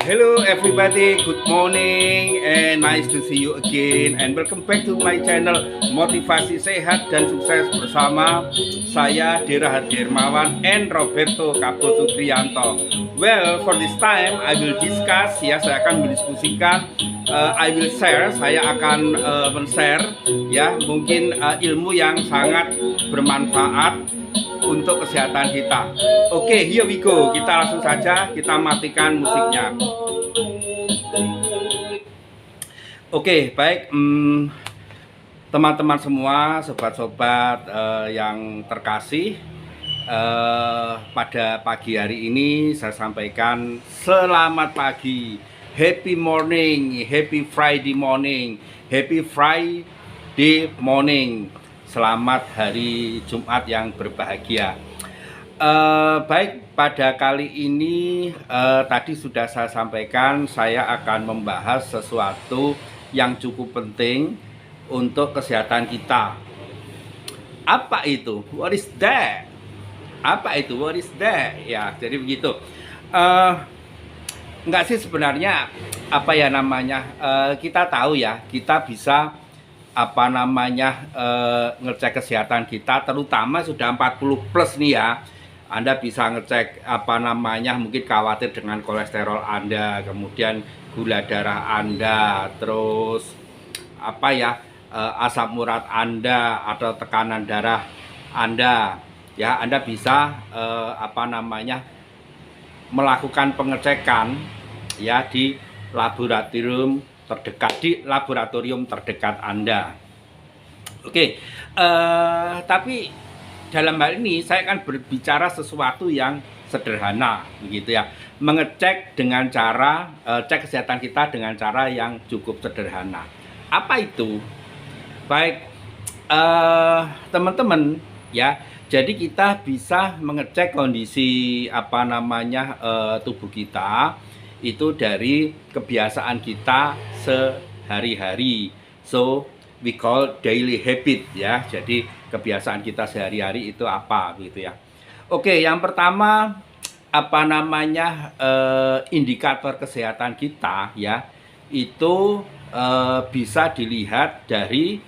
Hello everybody, good morning and nice to see you again and welcome back to my channel Motivasi Sehat dan Sukses bersama saya Dera Hadirmawan and Roberto Cabo Supriyanto. Well, for this time I will discuss, ya saya akan mendiskusikan, I will share, saya akan men-share ya mungkin ilmu yang sangat bermanfaat untuk kesehatan kita. Oke, here we go. Kita langsung saja kita matikan musiknya. Oke, baik teman-teman semua, sobat-sobat yang terkasih, pada pagi hari ini saya sampaikan selamat pagi, happy morning, happy Friday morning, happy Friday morning. Selamat hari Jumat yang berbahagia. Baik, pada kali ini tadi sudah saya sampaikan, saya akan membahas sesuatu yang cukup penting untuk kesehatan kita. Apa itu? What is that? Apa itu? What is that? Ya, jadi begitu. Enggak sih sebenarnya apa ya namanya? Kita tahu ya, kita bisa ngecek kesehatan kita, terutama sudah 40 plus nih ya. Anda bisa ngecek mungkin khawatir dengan kolesterol Anda, kemudian gula darah Anda, terus asam urat Anda atau tekanan darah Anda. Ya, Anda bisa melakukan pengecekan ya di laboratorium terdekat Anda. Oke, tapi dalam hal ini saya akan berbicara sesuatu yang sederhana, begitu ya. Mengecek dengan cara cek kesehatan kita dengan cara yang cukup sederhana. Apa itu? Baik, teman-teman ya. Jadi kita bisa mengecek kondisi tubuh kita itu dari kebiasaan kita sehari-hari. So we call daily habit ya. Jadi kebiasaan kita sehari-hari itu apa gitu ya. Oke, yang pertama indikator kesehatan kita ya itu bisa dilihat dari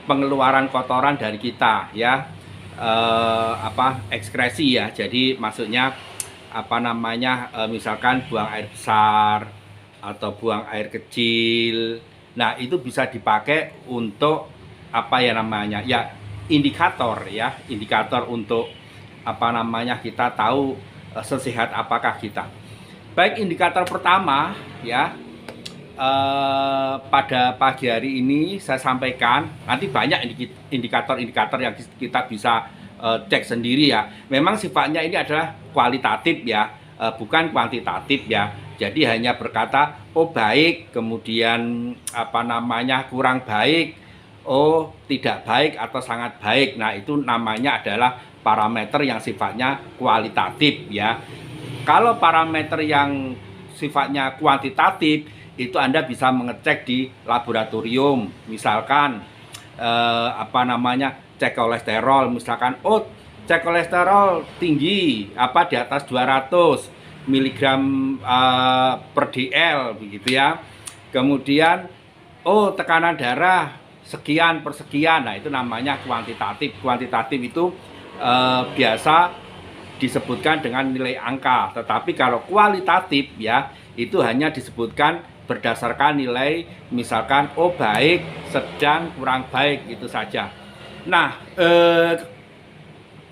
pengeluaran kotoran dari kita ya. Ekskresi ya. Jadi maksudnya misalkan buang air besar atau buang air kecil. Nah, itu bisa dipakai untuk indikator untuk kita tahu sesehat apakah kita. Baik, indikator pertama ya, pada pagi hari ini saya sampaikan, nanti banyak indikator-indikator yang kita bisa cek sendiri ya. Memang sifatnya ini adalah kualitatif ya, bukan kuantitatif ya. Jadi hanya berkata oh baik, kemudian kurang baik, oh tidak baik atau sangat baik. Nah, itu namanya adalah parameter yang sifatnya kualitatif ya. Kalau parameter yang sifatnya kuantitatif itu Anda bisa mengecek di laboratorium, misalkan cek kolesterol, misalkan cek kolesterol tinggi di atas 200 mg per dl begitu ya. Kemudian tekanan darah sekian per sekian. Nah, itu namanya kuantitatif. Kuantitatif itu biasa disebutkan dengan nilai angka, tetapi kalau kualitatif ya itu hanya disebutkan berdasarkan nilai, misalkan baik, sedang, kurang baik, itu saja. Nah,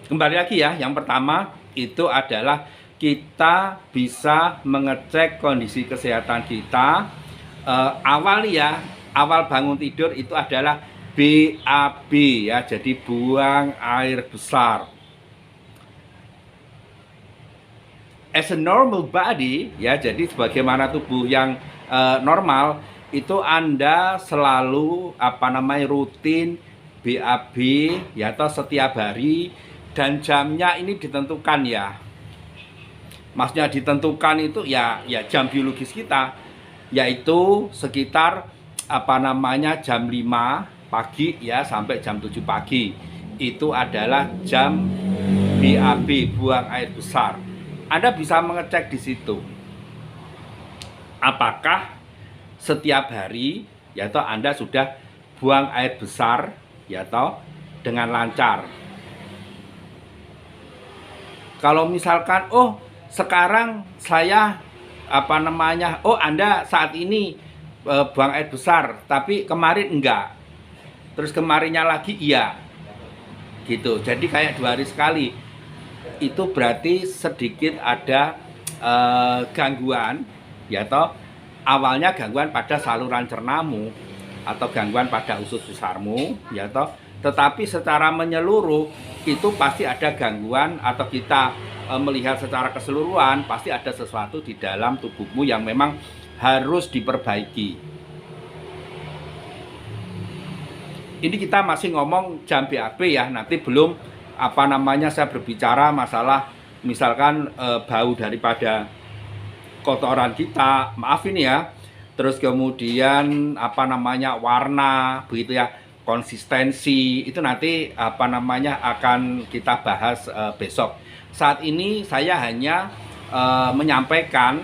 kembali lagi ya, yang pertama itu adalah kita bisa mengecek kondisi kesehatan kita. Awal bangun tidur itu adalah BAB ya, jadi buang air besar. As a normal body ya, jadi sebagaimana tubuh yang normal itu Anda selalu rutin BAB ya, atau setiap hari, dan jamnya ini ditentukan ya. Maksudnya ditentukan itu ya jam biologis kita, yaitu sekitar jam 5 pagi ya sampai jam 7 pagi. Itu adalah jam BAB, buang air besar. Anda bisa mengecek di situ. apakah setiap hari ya toh Anda sudah buang air besar ya toh dengan lancar. Kalau misalkan sekarang saya Anda saat ini buang air besar tapi kemarin enggak, terus kemarinnya lagi iya gitu, jadi kayak 2 hari sekali, itu berarti sedikit ada gangguan ya toh. Awalnya gangguan pada saluran cernamu atau gangguan pada usus besarmu ya toh, tetapi secara menyeluruh itu pasti ada gangguan, atau kita melihat secara keseluruhan pasti ada sesuatu di dalam tubuhmu yang memang harus diperbaiki. Ini kita masih ngomong jam BAB ya, nanti belum saya berbicara masalah misalkan bau daripada kotoran kita, maaf ini ya, terus kemudian warna begitu ya, konsistensi itu nanti akan kita bahas besok. Saat ini saya hanya menyampaikan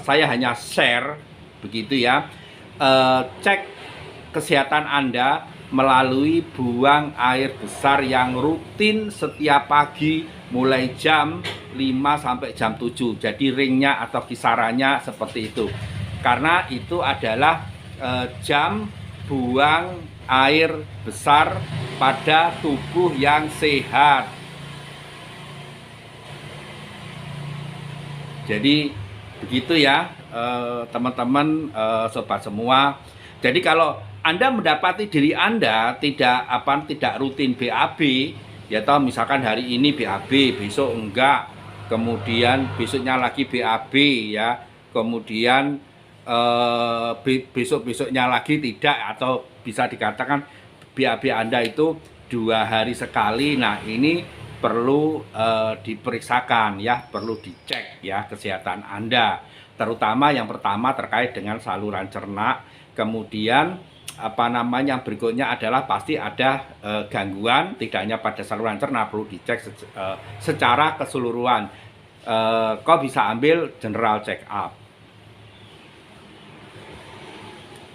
saya hanya share begitu ya, cek kesehatan Anda melalui buang air besar yang rutin setiap pagi mulai jam 5 sampai jam 7. Jadi ringnya atau kisarannya seperti itu. Karena itu adalah jam buang air besar pada tubuh yang sehat. Jadi begitu ya teman-teman, sobat semua. Jadi kalau Anda mendapati diri Anda tidak rutin BAB ya toh, misalkan hari ini BAB, besok enggak, kemudian besoknya lagi BAB ya, kemudian besok-besoknya lagi tidak, atau bisa dikatakan BAB Anda itu 2 hari sekali. Nah, ini perlu diperiksakan ya, perlu dicek ya kesehatan Anda. Terutama yang pertama terkait dengan saluran cerna, kemudian yang berikutnya adalah pasti ada gangguan tidak hanya pada saluran cerna, perlu dicek secara keseluruhan. Kau bisa ambil general check up.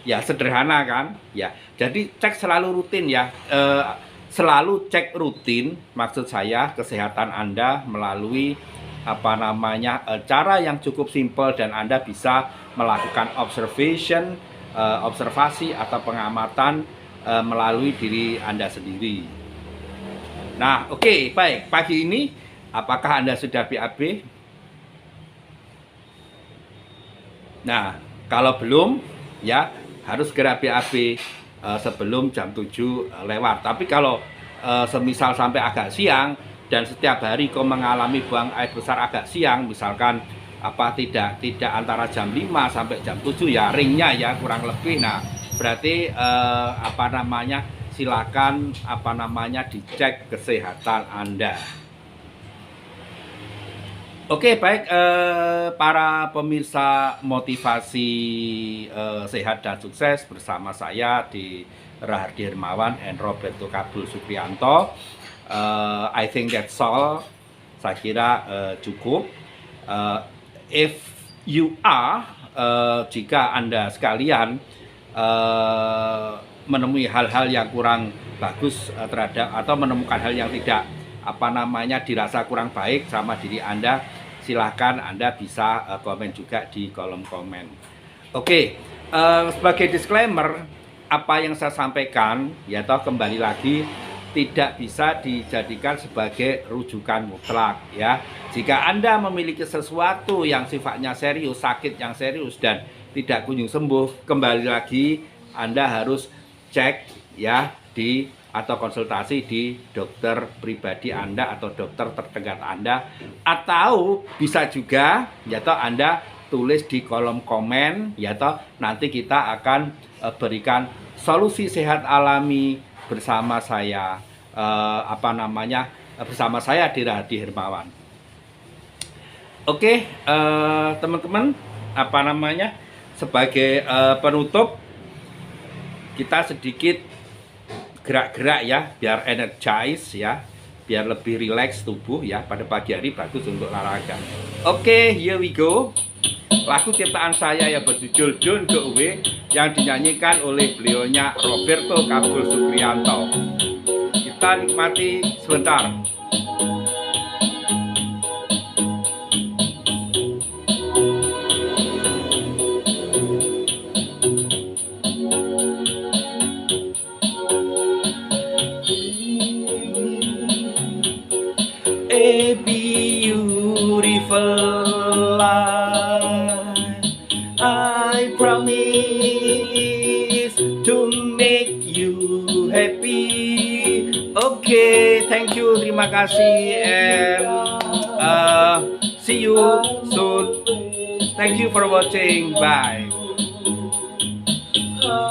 Ya sederhana kan? Ya. Jadi cek selalu rutin ya. Selalu cek rutin, maksud saya kesehatan Anda melalui cara yang cukup simpel, dan Anda bisa melakukan observasi atau pengamatan melalui diri Anda sendiri. Nah, oke, baik. Pagi ini apakah Anda sudah BAB? Nah, kalau belum ya harus segera BAB sebelum jam 7 lewat. Tapi kalau semisal sampai agak siang dan setiap hari kau mengalami buang air besar agak siang, misalkan tidak antara jam 5 sampai jam 7 ya, ringnya ya kurang lebih. Nah, berarti silakan dicek kesehatan Anda. Oke, baik para pemirsa motivasi sehat dan sukses bersama saya di Rahardi Hermawan and Roberto Kabul Supriyanto. I think that's all. Saya kira cukup. If you are, jika Anda sekalian menemui hal-hal yang kurang bagus terhadap, atau menemukan hal yang tidak dirasa kurang baik sama diri Anda, silahkan Anda bisa komen juga di kolom komen. Oke, sebagai disclaimer, apa yang saya sampaikan kembali lagi tidak bisa dijadikan sebagai rujukan mutlak ya. Jika Anda memiliki sesuatu yang sifatnya serius, sakit yang serius dan tidak kunjung sembuh, kembali lagi Anda harus cek ya atau konsultasi di dokter pribadi Anda atau dokter terdekat Anda, atau bisa juga Anda tulis di kolom komen nanti kita akan berikan solusi sehat alami bersama saya bersama saya di Rahardi Hermawan. Oke, teman-teman, sebagai penutup kita sedikit gerak-gerak ya, biar energize ya, biar lebih rileks tubuh ya, pada pagi hari bagus untuk olahraga. Oke, here we go. lagu ciptaan saya yang berjudul Don't Go Away yang dinyanyikan oleh beliaunya Roberto Kabul Sukriyanto. Kita nikmati sebentar. A beautiful life, I promise to make you happy. Okay, thank you, terima kasih, and see you soon. Thank you for watching. Bye.